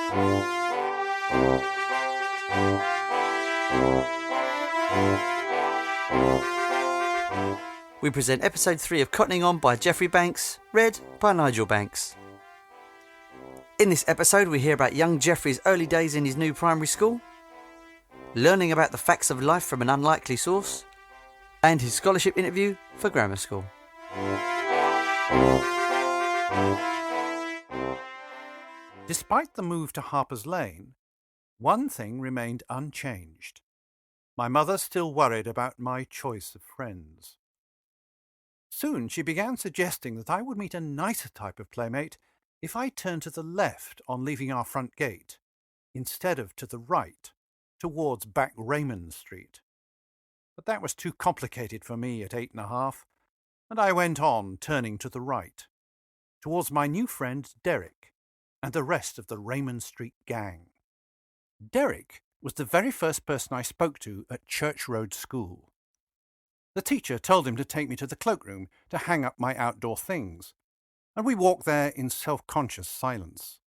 We present episode 3 of Cottoning On by Geoffrey Banks, read by Nigel Banks. In this episode we hear about young Geoffrey's early days in his new primary school, learning about the facts of life from an unlikely source, and his scholarship interview for grammar school. Despite the move to Harper's Lane, one thing remained unchanged. My mother still worried about my choice of friends. Soon she began suggesting that I would meet a nicer type of playmate if I turned to the left on leaving our front gate, instead of to the right, towards back Raymond Street. But that was too complicated for me at 8.5, and I went on, turning to the right, towards my new friend Derek and the rest of the Raymond Street gang. Derek was the very first person I spoke to at Church Road School. The teacher told him to take me to the cloakroom to hang up my outdoor things, and we walked there in self-conscious silence.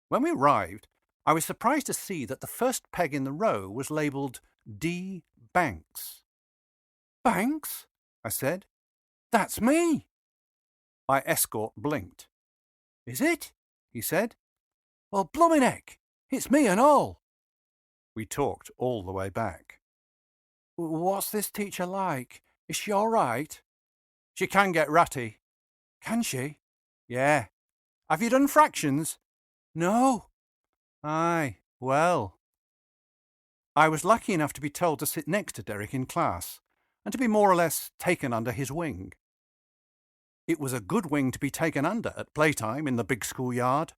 When we arrived, I was surprised to see that the first peg in the row was labelled D. Banks. "Banks?" I said. "That's me." My escort blinked. "Is it?" he said. "Well, bloomin' heck, it's me and all." We talked all the way back. "What's this teacher like? Is she all right?" "She can get ratty." "Can she?" "Yeah. Have you done fractions?" "No." "Aye, well." I was lucky enough to be told to sit next to Derek in class, and to be more or less taken under his wing. It was a good wing to be taken under at playtime in the big schoolyard,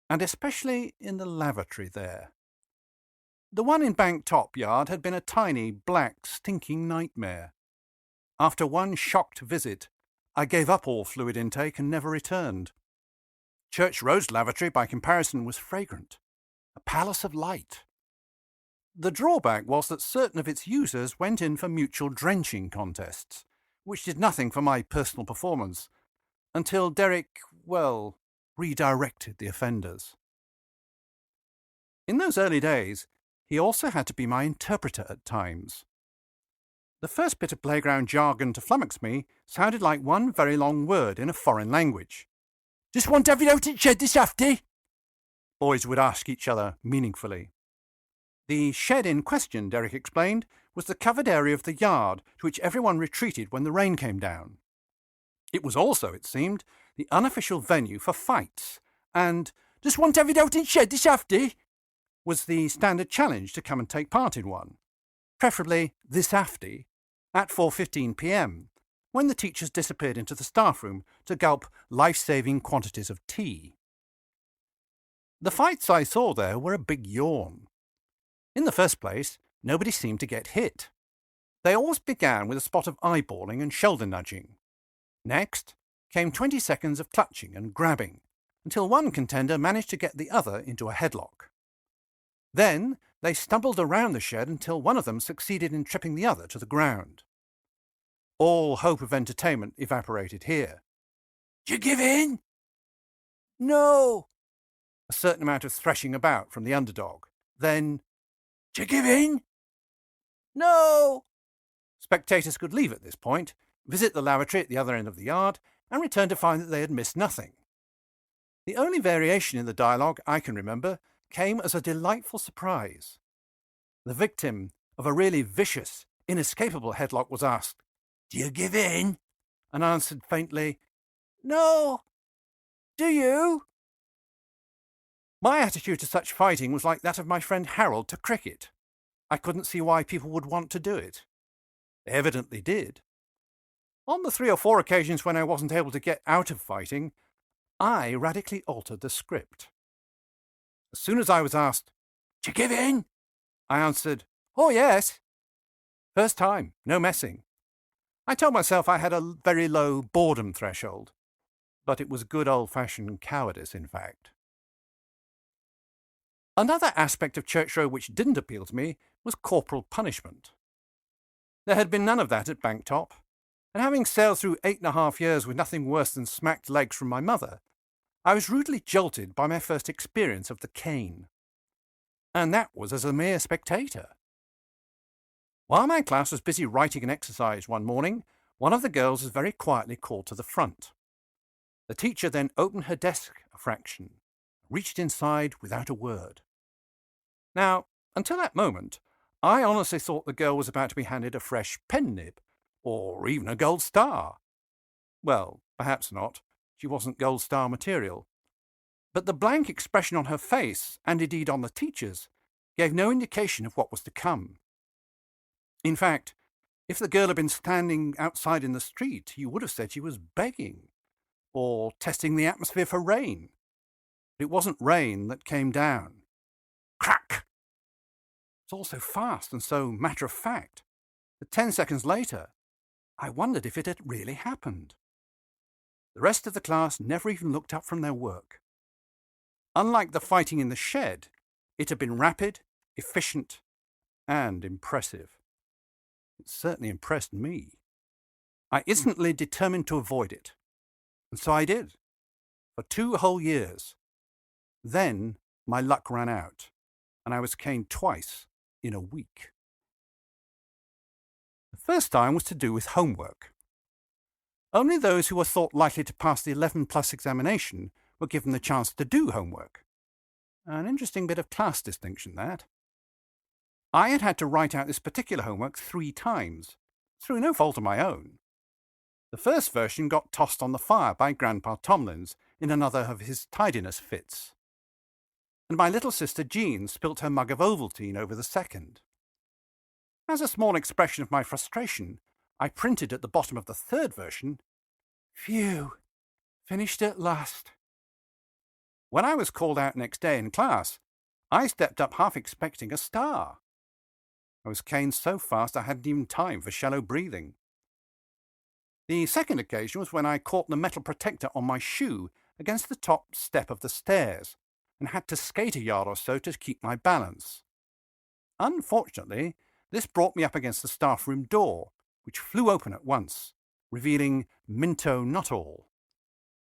and especially in the lavatory there. The one in Bank Top Yard had been a tiny, black, stinking nightmare. After one shocked visit, I gave up all fluid intake and never returned. Church Road's lavatory, by comparison, was fragrant, a palace of light. The drawback was that certain of its users went in for mutual drenching contests, which did nothing for my personal performance, until Derek, redirected the offenders. In those early days, he also had to be my interpreter at times. The first bit of playground jargon to flummox me sounded like one very long word in a foreign language. "Just want to have it out in shed this afternoon?" Boys would ask each other meaningfully. The shed in question, Derek explained, was the covered area of the yard to which everyone retreated when the rain came down. It was also, it seemed, the unofficial venue for fights, and "just want to have it out in shed this afternoon" was the standard challenge to come and take part in one, preferably this afternoon, at 4:15 p.m, when the teachers disappeared into the staff room to gulp life-saving quantities of tea. The fights I saw there were a big yawn. In the first place, nobody seemed to get hit. They always began with a spot of eyeballing and shoulder nudging. Next came 20 seconds of clutching and grabbing, until one contender managed to get the other into a headlock. Then they stumbled around the shed until one of them succeeded in tripping the other to the ground. All hope of entertainment evaporated here. "Do you give in?" "No." A certain amount of threshing about from the underdog. Then, "Do you give in?" "No." Spectators could leave at this point, visit the lavatory at the other end of the yard, and return to find that they had missed nothing. The only variation in the dialogue I can remember came as a delightful surprise. The victim of a really vicious, inescapable headlock was asked, "Do you give in?" and answered faintly, "No. Do you?" My attitude to such fighting was like that of my friend Harold to cricket. I couldn't see why people would want to do it. They evidently did. On the 3 or 4 occasions when I wasn't able to get out of fighting, I radically altered the script. As soon as I was asked, "Do you give in?" I answered, "Oh yes." First time, no messing. I told myself I had a very low boredom threshold, but it was good old-fashioned cowardice, in fact. Another aspect of Church Road which didn't appeal to me was corporal punishment. There had been none of that at Bank Top, and having sailed through 8.5 years with nothing worse than smacked legs from my mother, I was rudely jolted by my first experience of the cane. And that was as a mere spectator. While my class was busy writing an exercise one morning, one of the girls was very quietly called to the front. The teacher then opened her desk a fraction, reached inside without a word. Now, until that moment, I honestly thought the girl was about to be handed a fresh pen nib, or even a gold star. Well, perhaps not. She wasn't gold star material. But the blank expression on her face, and indeed on the teacher's, gave no indication of what was to come. In fact, if the girl had been standing outside in the street, you would have said she was begging, or testing the atmosphere for rain. But it wasn't rain that came down. Crack! It's all so fast and so matter-of-fact that 10 seconds later, I wondered if it had really happened. The rest of the class never even looked up from their work. Unlike the fighting in the shed, it had been rapid, efficient, and impressive. It certainly impressed me. I instantly determined to avoid it, and so I did, for 2 whole years. Then my luck ran out, and I was caned twice in a week. The first time was to do with homework. Only those who were thought likely to pass the 11+ examination were given the chance to do homework. An interesting bit of class distinction, that. I had to write out this particular homework 3 times, through no fault of my own. The first version got tossed on the fire by Grandpa Tomlins in another of his tidiness fits. And my little sister Jean spilt her mug of Ovaltine over the second. As a small expression of my frustration, I printed at the bottom of the third version, "Phew, finished at last." When I was called out next day in class, I stepped up half expecting a star. I was caned so fast I hadn't even time for shallow breathing. The second occasion was when I caught the metal protector on my shoe against the top step of the stairs and had to skate a yard or so to keep my balance. Unfortunately, this brought me up against the staff room door, which flew open at once, revealing Minto Nuttall.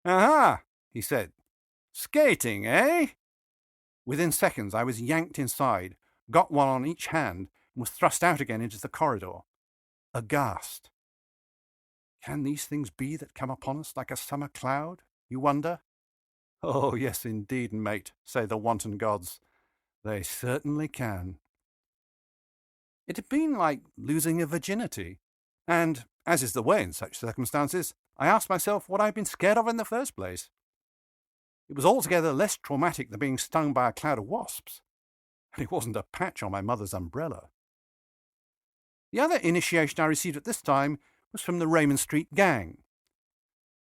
"Aha!" he said. "Skating, eh?" Within seconds I was yanked inside, got one on each hand, and was thrust out again into the corridor, aghast. Can these things be that come upon us like a summer cloud, you wonder? Oh, yes, indeed, mate, say the wanton gods. They certainly can. It had been like losing a virginity, and, as is the way in such circumstances, I asked myself what I had been scared of in the first place. It was altogether less traumatic than being stung by a cloud of wasps, and it wasn't a patch on my mother's umbrella. The other initiation I received at this time was from the Raymond Street gang.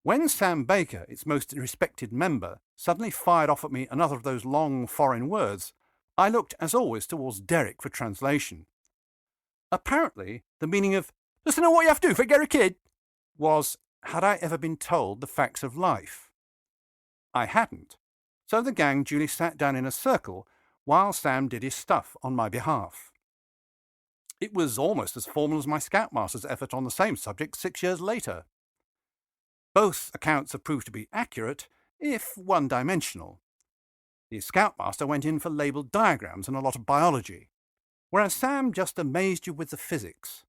When Sam Baker, its most respected member, suddenly fired off at me another of those long foreign words, I looked, as always, towards Derek for translation. Apparently, the meaning of, "Listen to what you have to do for get a kid," was, had I ever been told the facts of life? I hadn't, so the gang duly sat down in a circle while Sam did his stuff on my behalf. It was almost as formal as my Scoutmaster's effort on the same subject 6 years later. Both accounts have proved to be accurate, if one-dimensional. The Scoutmaster went in for labelled diagrams and a lot of biology, whereas Sam just amazed you with the physics.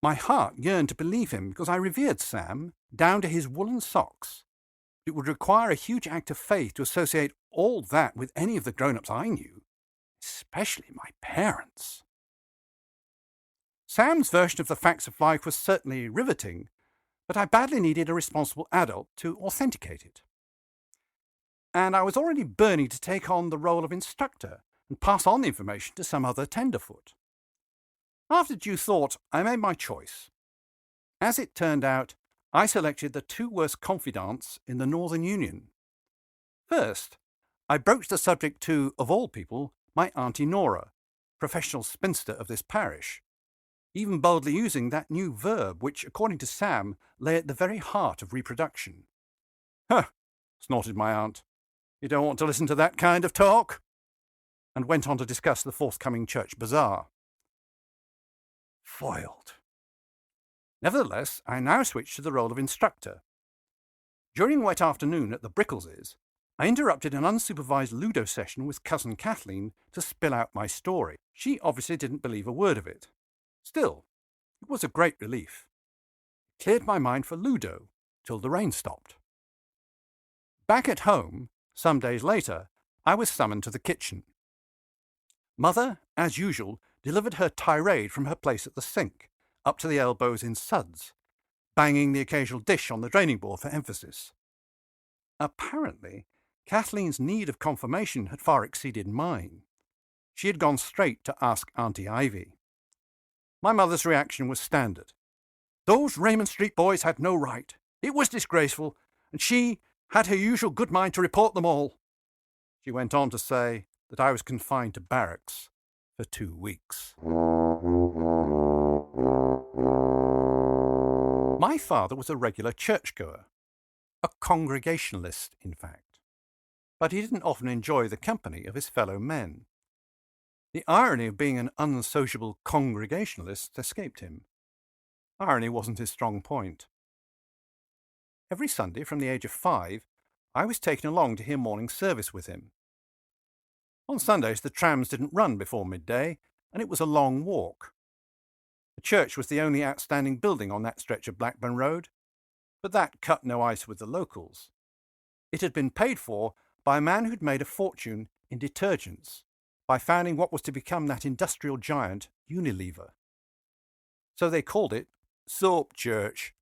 My heart yearned to believe him because I revered Sam, down to his woolen socks. It would require a huge act of faith to associate all that with any of the grown-ups I knew, especially my parents. Sam's version of the facts of life was certainly riveting, but I badly needed a responsible adult to authenticate it. And I was already burning to take on the role of instructor and pass on the information to some other tenderfoot. After due thought, I made my choice. As it turned out, I selected the 2 worst confidants in the Northern Union. First, I broached the subject to, of all people, my Auntie Nora, professional spinster of this parish, even boldly using that new verb which, according to Sam, lay at the very heart of reproduction. "Huh," snorted my aunt. "You don't want to listen to that kind of talk," and went on to discuss the forthcoming church bazaar. Foiled. Nevertheless, I now switched to the role of instructor. During wet afternoon at the Brickleses, I interrupted an unsupervised Ludo session with cousin Kathleen to spill out my story. She obviously didn't believe a word of it. Still, it was a great relief. It cleared my mind for Ludo till the rain stopped. Back at home, some days later, I was summoned to the kitchen. Mother, as usual, delivered her tirade from her place at the sink, up to the elbows in suds, banging the occasional dish on the draining board for emphasis. Apparently, Kathleen's need of confirmation had far exceeded mine. She had gone straight to ask Auntie Ivy. My mother's reaction was standard. Those Raymond Street boys had no right. It was disgraceful, and she had her usual good mind to report them all. She went on to say that I was confined to barracks for 2 weeks. My father was a regular churchgoer, a congregationalist, in fact, but he didn't often enjoy the company of his fellow men. The irony of being an unsociable congregationalist escaped him. Irony wasn't his strong point. Every Sunday from the age of 5, I was taken along to hear morning service with him. On Sundays, the trams didn't run before midday, and it was a long walk. The church was the only outstanding building on that stretch of Blackburn Road, but that cut no ice with the locals. It had been paid for by a man who'd made a fortune in detergents by founding what was to become that industrial giant Unilever. So they called it Soap Church.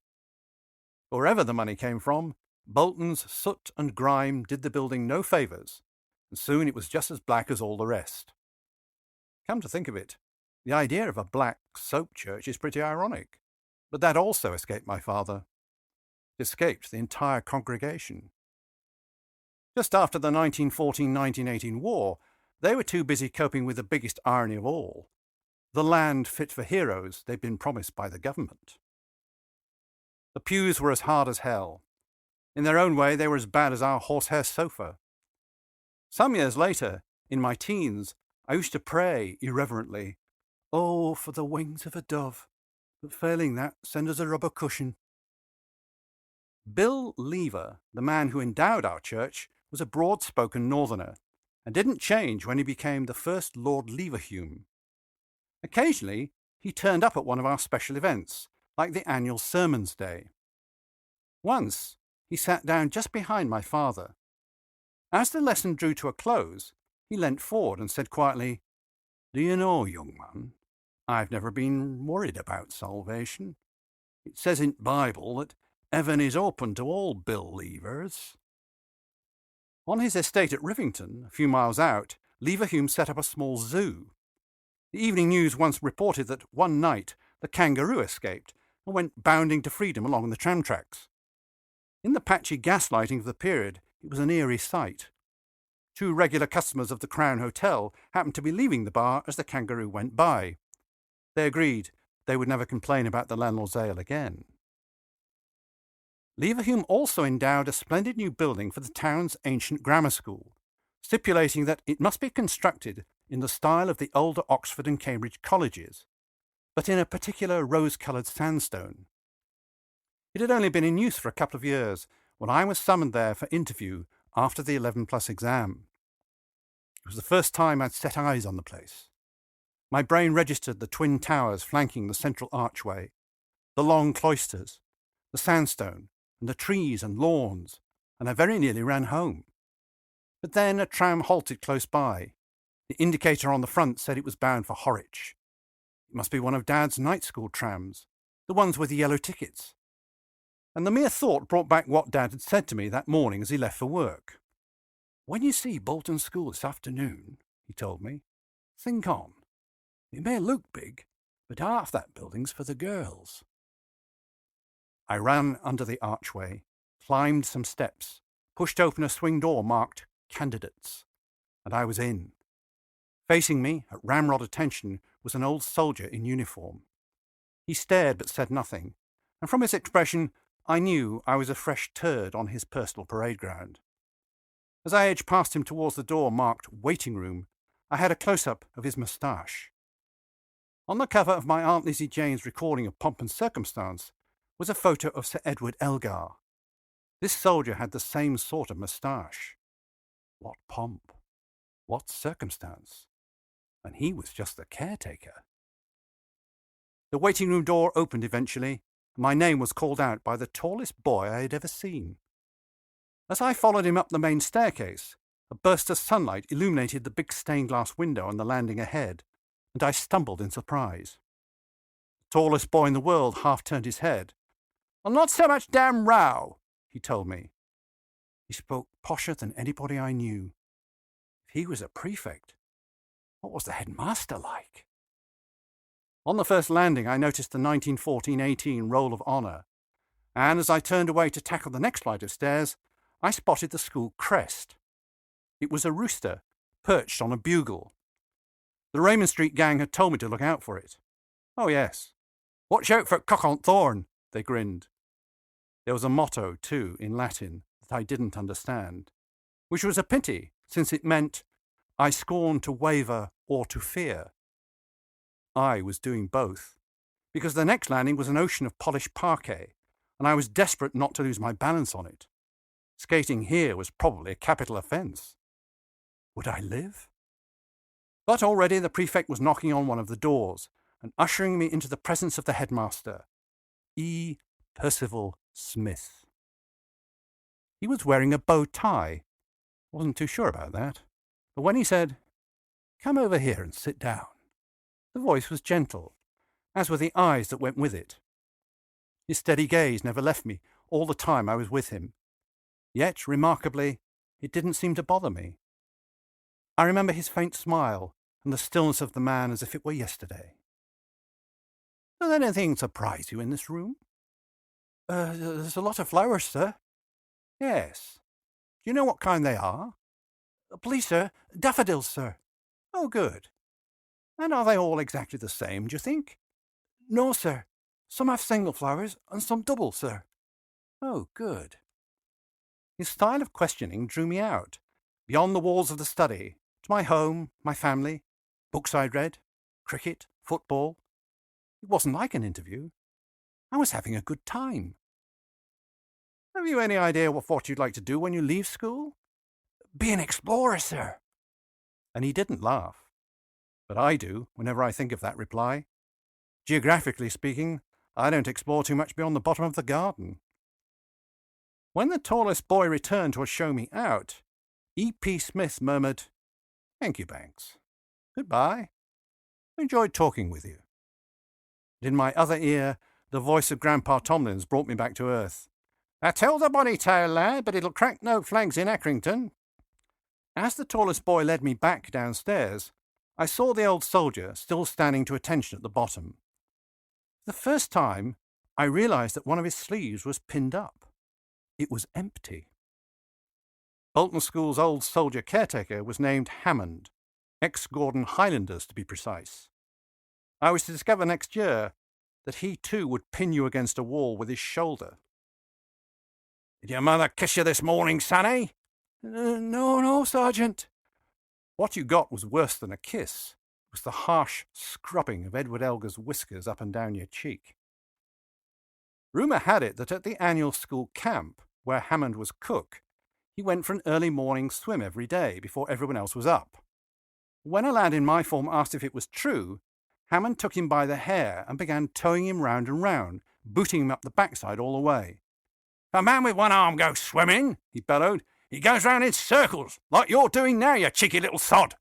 Wherever the money came from, Bolton's soot and grime did the building no favours, and soon it was just as black as all the rest. Come to think of it, the idea of a black soap church is pretty ironic, but that also escaped my father. It escaped the entire congregation. Just after the 1914-1918 war, they were too busy coping with the biggest irony of all, the land fit for heroes they'd been promised by the government. The pews were as hard as hell. In their own way, they were as bad as our horsehair sofa. Some years later, in my teens, I used to pray irreverently, "Oh, for the wings of a dove, but failing that, send us a rubber cushion." Bill Lever, the man who endowed our church, was a broad-spoken northerner, and didn't change when he became the first Lord Leverhulme. Occasionally, he turned up at one of our special events, like the annual Sermons Day. Once, he sat down just behind my father. As the lesson drew to a close, he leant forward and said quietly, "Do you know, young man, I've never been worried about salvation. It says in the Bible that heaven is open to all Bill Levers." On his estate at Rivington, a few miles out, Leverhulme set up a small zoo. The Evening News once reported that one night the kangaroo escaped and went bounding to freedom along the tram tracks. In the patchy gaslighting of the period, it was an eerie sight. 2 regular customers of the Crown Hotel happened to be leaving the bar as the kangaroo went by. They agreed they would never complain about the landlord's ale again. Leverhulme also endowed a splendid new building for the town's ancient grammar school, stipulating that it must be constructed in the style of the older Oxford and Cambridge colleges, but in a particular rose-coloured sandstone. It had only been in use for a couple of years when I was summoned there for interview after the 11+ exam. It was the first time I'd set eyes on the place. My brain registered the twin towers flanking the central archway, the long cloisters, the sandstone, and the trees and lawns, and I very nearly ran home. But then a tram halted close by. The indicator on the front said it was bound for Horwich. It must be one of Dad's night school trams, the ones with the yellow tickets. And the mere thought brought back what Dad had said to me that morning as he left for work. "When you see Bolton School this afternoon," he told me, "think on. It may look big, but half that building's for the girls." I ran under the archway, climbed some steps, pushed open a swing door marked "Candidates," and I was in. Facing me, at ramrod attention, was an old soldier in uniform. He stared but said nothing, and from his expression I knew I was a fresh turd on his personal parade ground. As I edged past him towards the door marked "Waiting Room," I had a close-up of his moustache. On the cover of my Aunt Lizzie Jane's recording of Pomp and Circumstance was a photo of Sir Edward Elgar. This soldier had the same sort of moustache. What pomp! What circumstance! And he was just the caretaker. The waiting room door opened eventually, and my name was called out by the tallest boy I had ever seen. As I followed him up the main staircase, a burst of sunlight illuminated the big stained-glass window on the landing ahead, and I stumbled in surprise. The tallest boy in the world half turned his head. "Well, not so much damn row," he told me. He spoke posher than anybody I knew. If he was a prefect, what was the headmaster like? On the first landing, I noticed the 1914-18 Roll of Honour, and as I turned away to tackle the next flight of stairs, I spotted the school crest. It was a rooster, perched on a bugle. The Raymond Street gang had told me to look out for it. Oh yes. "Watch out for cock on thorn," they grinned. There was a motto, too, in Latin, that I didn't understand, which was a pity, since it meant, "I scorn to waver or to fear." I was doing both, because the next landing was an ocean of polished parquet, and I was desperate not to lose my balance on it. Skating here was probably a capital offence. Would I live? But already the prefect was knocking on one of the doors and ushering me into the presence of the headmaster, E. Percival Smith. He was wearing a bow tie. Wasn't too sure about that. But when he said, "Come over here and sit down," the voice was gentle, as were the eyes that went with it. His steady gaze never left me all the time I was with him. Yet, remarkably, it didn't seem to bother me. I remember his faint smile and the stillness of the man as if it were yesterday. "Does anything surprise you in this room?" There's a lot of flowers, sir." "Yes. Do you know what kind they are?" "Please, sir, daffodils, sir." "Oh, good. And are they all exactly the same, do you think?" "No, sir. Some have single flowers and some double, sir." "Oh, good." His style of questioning drew me out, beyond the walls of the study, to my home, my family, books I'd read, cricket, football. It wasn't like an interview. I was having a good time. "Have you any idea what you'd like to do when you leave school?" "Be an explorer, sir." And he didn't laugh. But I do, whenever I think of that reply. Geographically speaking, I don't explore too much beyond the bottom of the garden. When the tallest boy returned to show me out, E.P. Smith murmured, "Thank you, Banks. Goodbye. Enjoyed talking with you." And in my other ear, the voice of Grandpa Tomlins brought me back to earth. "I told a bonny tale, lad, but it'll crack no flags in Accrington." As the tallest boy led me back downstairs, I saw the old soldier still standing to attention at the bottom. For the first time, I realised that one of his sleeves was pinned up. It was empty. Bolton School's old soldier caretaker was named Hammond, ex-Gordon Highlanders to be precise. I was to discover next year that he too would pin you against a wall with his shoulder. "Did your mother kiss you this morning, sonny?" No, Sergeant." What you got was worse than a kiss. It was the harsh scrubbing of Edward Elgar's whiskers up and down your cheek. Rumour had it that at the annual school camp, where Hammond was cook, he went for an early morning swim every day before everyone else was up. When a lad in my form asked if it was true, Hammond took him by the hair and began towing him round and round, booting him up the backside all the way. "If a man with one arm goes swimming," he bellowed, "he goes round in circles, like you're doing now, you cheeky little sod."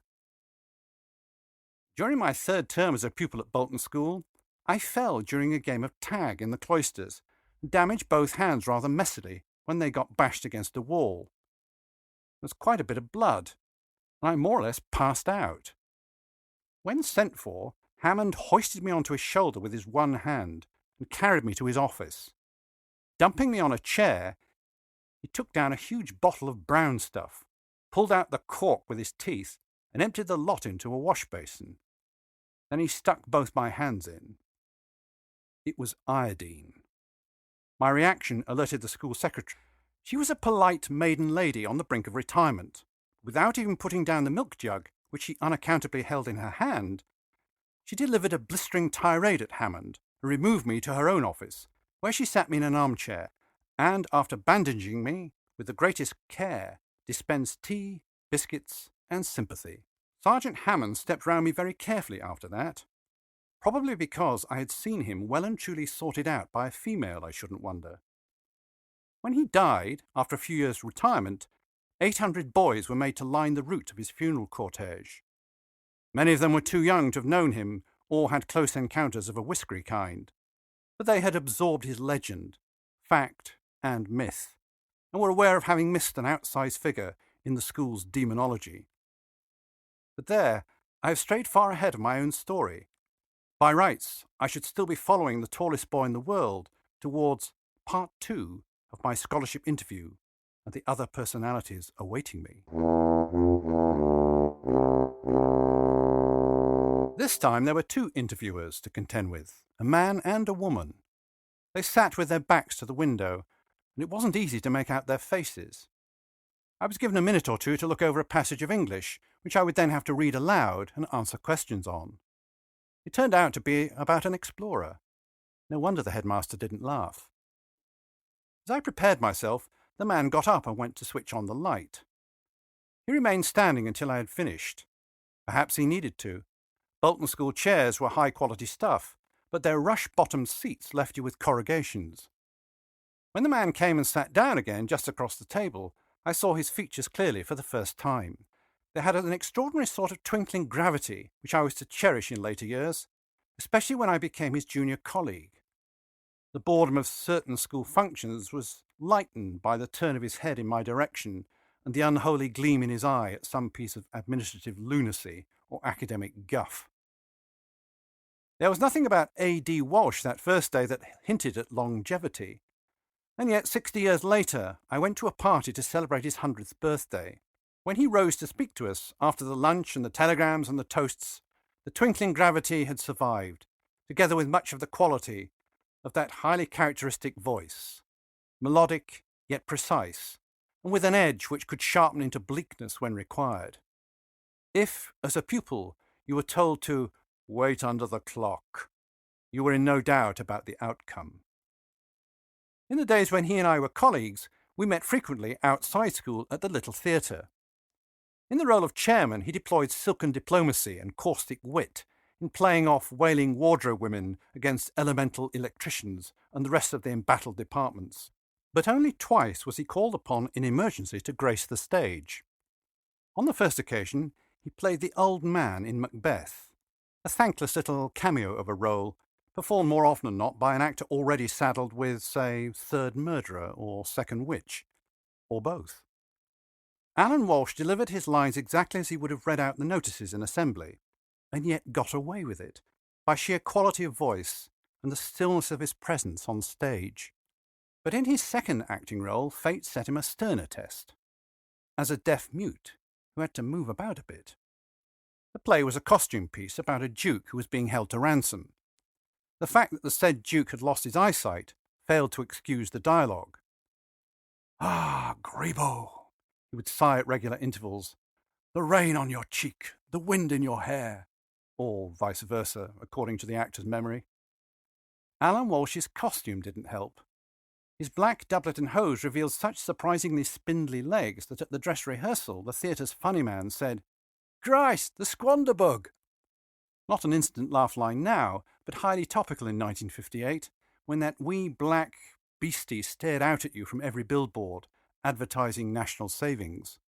During my third term as a pupil at Bolton School, I fell during a game of tag in the cloisters, and damaged both hands rather messily when they got bashed against a wall. There was quite a bit of blood, and I more or less passed out. When sent for, Hammond hoisted me onto his shoulder with his one hand and carried me to his office. Dumping me on a chair, he took down a huge bottle of brown stuff, pulled out the cork with his teeth, and emptied the lot into a wash basin. Then he stuck both my hands in. It was iodine. My reaction alerted the school secretary. She was a polite maiden lady on the brink of retirement. Without even putting down the milk jug, which she unaccountably held in her hand, she delivered a blistering tirade at Hammond and removed me to her own office, where she sat me in an armchair and, after bandaging me with the greatest care, dispensed tea, biscuits, and sympathy. Sergeant Hammond stepped round me very carefully after that, probably because I had seen him well and truly sorted out by a female, I shouldn't wonder. When he died, after a few years' retirement, 800 boys were made to line the route of his funeral cortege. Many of them were too young to have known him or had close encounters of a whiskery kind, but they had absorbed his legend, fact, and myth, and were aware of having missed an outsized figure in the school's demonology. But there, I have strayed far ahead of my own story. By rights, I should still be following the tallest boy in the world towards part 2 of my scholarship interview and the other personalities awaiting me. This time there were 2 interviewers to contend with, a man and a woman. They sat with their backs to the window, and it wasn't easy to make out their faces. I was given a minute or two to look over a passage of English, which I would then have to read aloud and answer questions on. It turned out to be about an explorer. No wonder the headmaster didn't laugh. As I prepared myself, the man got up and went to switch on the light. He remained standing until I had finished. Perhaps he needed to. Bolton School chairs were high-quality stuff, but their rush-bottomed seats left you with corrugations. When the man came and sat down again just across the table, I saw his features clearly for the first time. They had an extraordinary sort of twinkling gravity, which I was to cherish in later years, especially when I became his junior colleague. The boredom of certain school functions was lightened by the turn of his head in my direction and the unholy gleam in his eye at some piece of administrative lunacy or academic guff. There was nothing about A.D. Walsh that first day that hinted at longevity, and yet 60 years later I went to a party to celebrate his 100th birthday. When he rose to speak to us, after the lunch and the telegrams and the toasts, the twinkling gravity had survived, together with much of the quality of that highly characteristic voice, melodic yet precise, and with an edge which could sharpen into bleakness when required. If, as a pupil, you were told to wait under the clock, you were in no doubt about the outcome. In the days when he and I were colleagues, we met frequently outside school at the little theatre. In the role of chairman, he deployed silken diplomacy and caustic wit in playing off wailing wardrobe women against elemental electricians and the rest of the embattled departments. But only twice was he called upon in emergency to grace the stage. On the first occasion, he played the old man in Macbeth, a thankless little cameo of a role, performed more often than not by an actor already saddled with, say, third murderer or second witch, or both. Alan Walsh delivered his lines exactly as he would have read out the notices in assembly, and yet got away with it, by sheer quality of voice and the stillness of his presence on stage. But in his second acting role, fate set him a sterner test, as a deaf mute who had to move about a bit. The play was a costume piece about a duke who was being held to ransom. The fact that the said duke had lost his eyesight failed to excuse the dialogue. "Ah, Grebo," he would sigh at regular intervals. "The rain on your cheek, the wind in your hair," or vice versa, according to the actor's memory. Alan Walsh's costume didn't help. His black doublet and hose revealed such surprisingly spindly legs that at the dress rehearsal the theatre's funny man said, "Christ, the squander bug!" Not an instant laugh line now, but highly topical in 1958, when that wee black beastie stared out at you from every billboard, advertising national savings.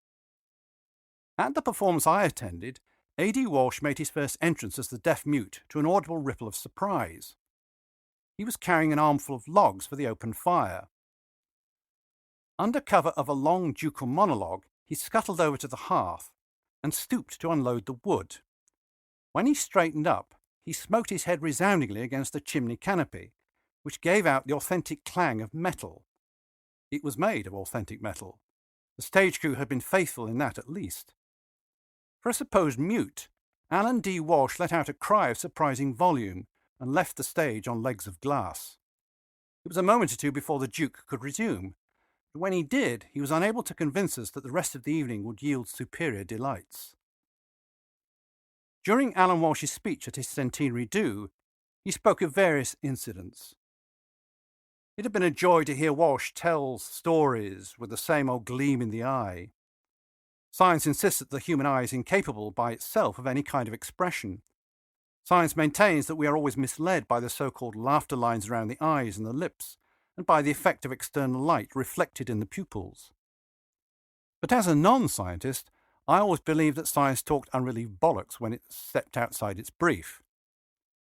At the performance I attended, A.D. Walsh made his first entrance as the deaf mute to an audible ripple of surprise. He was carrying an armful of logs for the open fire. Under cover of a long ducal monologue, he scuttled over to the hearth and stooped to unload the wood. When he straightened up, he smote his head resoundingly against the chimney canopy, which gave out the authentic clang of metal. It was made of authentic metal. The stage crew had been faithful in that at least. For a supposed mute, Alan D. Walsh let out a cry of surprising volume and left the stage on legs of glass. It was a moment or two before the Duke could resume, but when he did, he was unable to convince us that the rest of the evening would yield superior delights. During Alan Walsh's speech at his centenary do, he spoke of various incidents. It had been a joy to hear Walsh tell stories with the same old gleam in the eye. Science insists that the human eye is incapable by itself of any kind of expression. Science maintains that we are always misled by the so-called laughter lines around the eyes and the lips, and by the effect of external light reflected in the pupils. But as a non-scientist, I always believed that science talked unrelieved bollocks when it stepped outside its brief.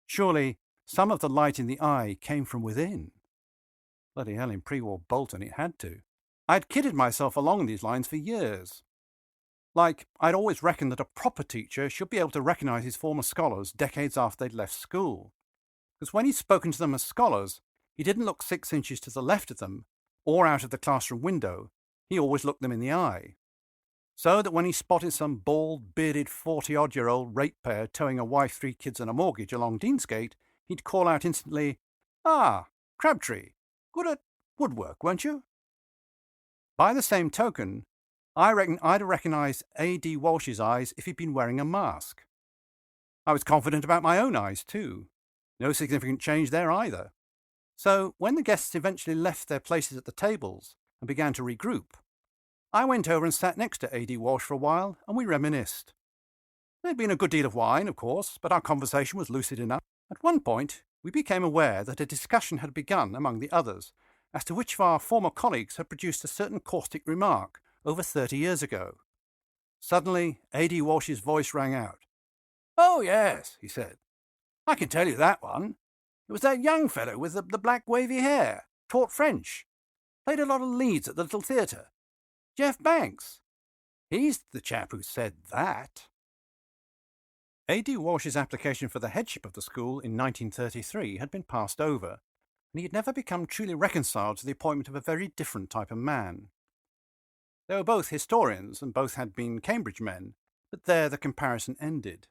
Surely, some of the light in the eye came from within. Bloody hell, in pre-war Bolton it had to. I'd kidded myself along these lines for years. Like, I'd always reckoned that a proper teacher should be able to recognise his former scholars decades after they'd left school. Because when he'd spoken to them as scholars, he didn't look 6 inches to the left of them, or out of the classroom window. He always looked them in the eye. So that when he spotted some bald, bearded 40-odd-year-old ratepayer towing a wife, 3 kids and a mortgage along Deansgate, he'd call out instantly, "Ah, Crabtree, good at woodwork, weren't you?" By the same token, I reckon I'd have recognised A.D. Walsh's eyes if he'd been wearing a mask. I was confident about my own eyes, too. No significant change there either. So, when the guests eventually left their places at the tables and began to regroup, I went over and sat next to A.D. Walsh for a while, and we reminisced. There'd been a good deal of wine, of course, but our conversation was lucid enough. At one point, we became aware that a discussion had begun among the others as to which of our former colleagues had produced a certain caustic remark over 30 years ago. Suddenly, A.D. Walsh's voice rang out. "Oh, yes," he said. "I can tell you that one. It was that young fellow with the black wavy hair, taught French, played a lot of leads at the little theatre. Geoff Banks. He's the chap who said that." A.D. Walsh's application for the headship of the school in 1933 had been passed over, and he had never become truly reconciled to the appointment of a very different type of man. They were both historians, and both had been Cambridge men, but there the comparison ended.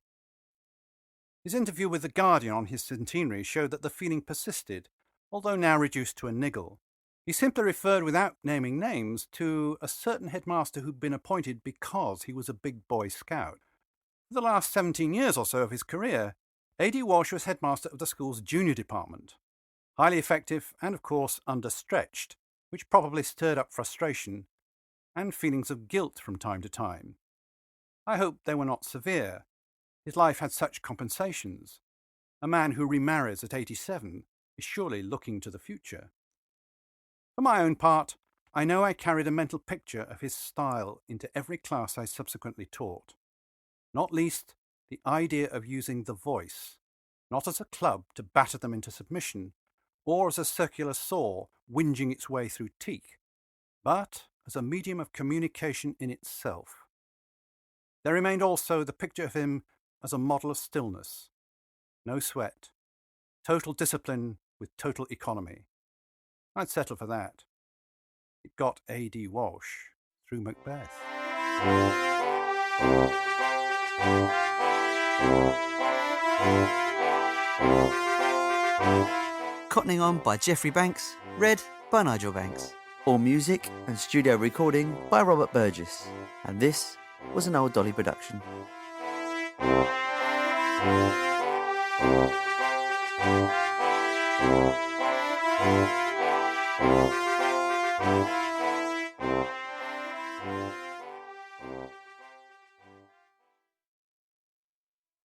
His interview with The Guardian on his centenary showed that the feeling persisted, although now reduced to a niggle. He simply referred, without naming names, to a certain headmaster who'd been appointed because he was a big boy scout. For the last 17 years or so of his career, A.D. Walsh was headmaster of the school's junior department. Highly effective and, of course, understretched, which probably stirred up frustration and feelings of guilt from time to time. I hope they were not severe. His life had such compensations. A man who remarries at 87 is surely looking to the future. For my own part, I know I carried a mental picture of his style into every class I subsequently taught. Not least, the idea of using the voice, not as a club to batter them into submission, or as a circular saw whinging its way through teak, but as a medium of communication in itself. There remained also the picture of him as a model of stillness. No sweat. Total discipline with total economy. I'd settle for that. It got A.D. Walsh through Macbeth. Cottoning On by Geoffrey Banks, read by Nigel Banks. All music and studio recording by Robert Burgess. And this was an Old Dolly production.